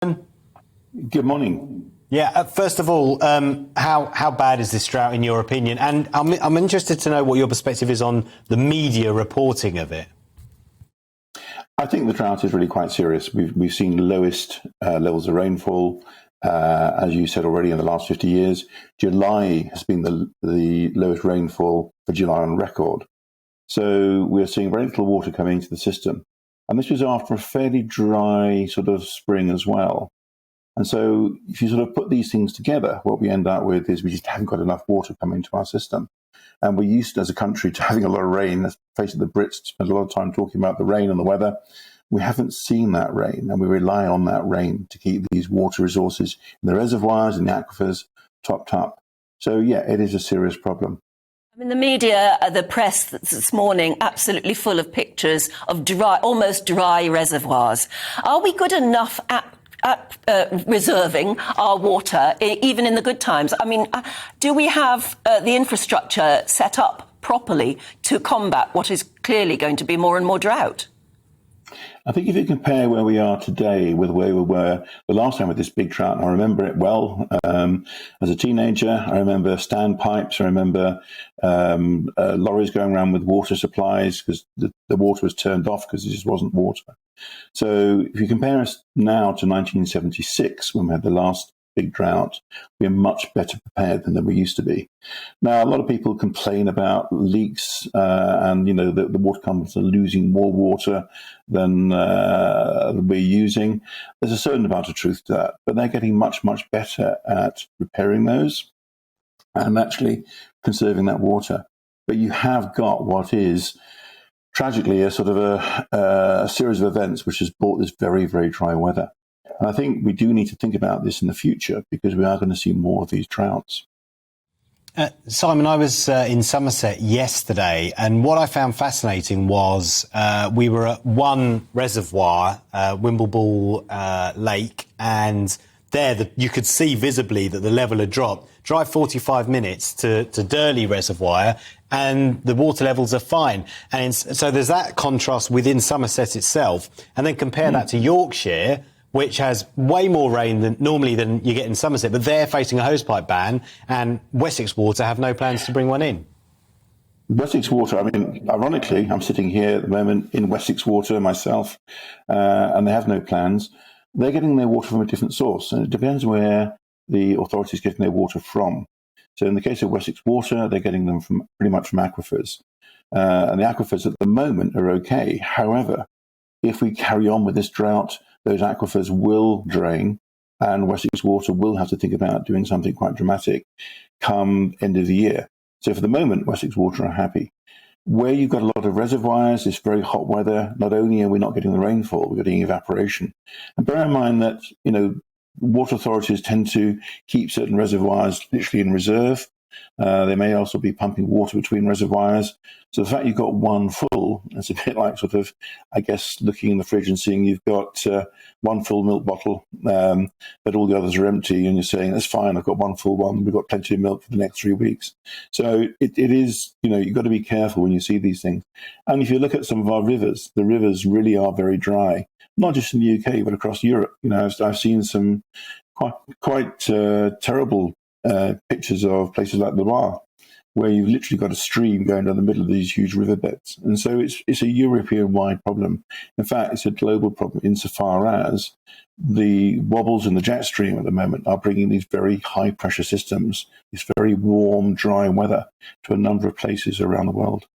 Good morning. Yeah, first of all, how bad is this drought in your opinion? And I'm interested to know what your perspective is on the media reporting of it. I think the drought is really quite serious. We've seen the lowest levels of rainfall, as you said already, in the last 50 years. July has been the lowest rainfall for July on record. So we're seeing very little water coming into the system. And this was after a fairly dry sort of spring as well. And so if you sort of put these things together, what we end up with is we just haven't got enough water coming into our system. And we're used as a country to having a lot of rain. Let's face it, the Brits spend a lot of time talking about the rain and the weather. We haven't seen that rain, and we rely on that rain to keep these water resources in the reservoirs and the aquifers topped up. So, yeah, it is a serious problem. I mean, the media, the press this morning, absolutely full of pictures of almost dry reservoirs. Are we good enough at reserving our water, even in the good times? I mean, do we have the infrastructure set up properly to combat what is clearly going to be more and more drought? I think if you compare where we are today with where we were the last time with this big drought, and I remember it well as a teenager. I remember standpipes. I remember lorries going around with water supplies because the water was turned off because it just wasn't water. So if you compare us now to 1976, when we had the last big drought, we're much better prepared than we used to be. Now, a lot of people complain about leaks and, you know, the water companies are losing more water than we're using. There's a certain amount of truth to that, but they're getting much, much better at repairing those and actually conserving that water. But you have got what is tragically a sort of a series of events which has brought this very, very dry weather. And I think we do need to think about this in the future because we are going to see more of these droughts. Simon, I was in Somerset yesterday, and what I found fascinating was we were at one reservoir, Wimbleball Lake, and there you could see visibly that the level had dropped. Drive 45 minutes to Durley Reservoir, and the water levels are fine. And so there's that contrast within Somerset itself, and then compare that to Yorkshire, which has way more rain than you get in Somerset, but they're facing a hosepipe ban, and Wessex Water have no plans to bring one in. Wessex Water, I mean, ironically, I'm sitting here at the moment in Wessex Water myself, and they have no plans. They're getting their water from a different source, and it depends where the authorities are getting their water from. So in the case of Wessex Water, they're getting them from pretty much from aquifers. And the aquifers at the moment are okay. However, if we carry on with this drought, those aquifers will drain, and Wessex Water will have to think about doing something quite dramatic come end of the year. So for the moment, Wessex Water are happy. Where you've got a lot of reservoirs, this very hot weather, not only are we not getting the rainfall, we're getting evaporation. And bear in mind that, you know, water authorities tend to keep certain reservoirs literally in reserve. They may also be pumping water between reservoirs. So the fact you've got one full, it's a bit like sort of, I guess, looking in the fridge and seeing you've got one full milk bottle, but all the others are empty, and you're saying, that's fine, I've got one full one, we've got plenty of milk for the next 3 weeks. So it is, you know, you've got to be careful when you see these things. And if you look at some of our rivers, the rivers really are very dry, not just in the UK, but across Europe. You know, I've seen some quite terrible pictures of places like the Loire, where you've literally got a stream going down the middle of these huge riverbeds. And so it's a European-wide problem. In fact, it's a global problem insofar as the wobbles in the jet stream at the moment are bringing these very high-pressure systems, this very warm, dry weather to a number of places around the world.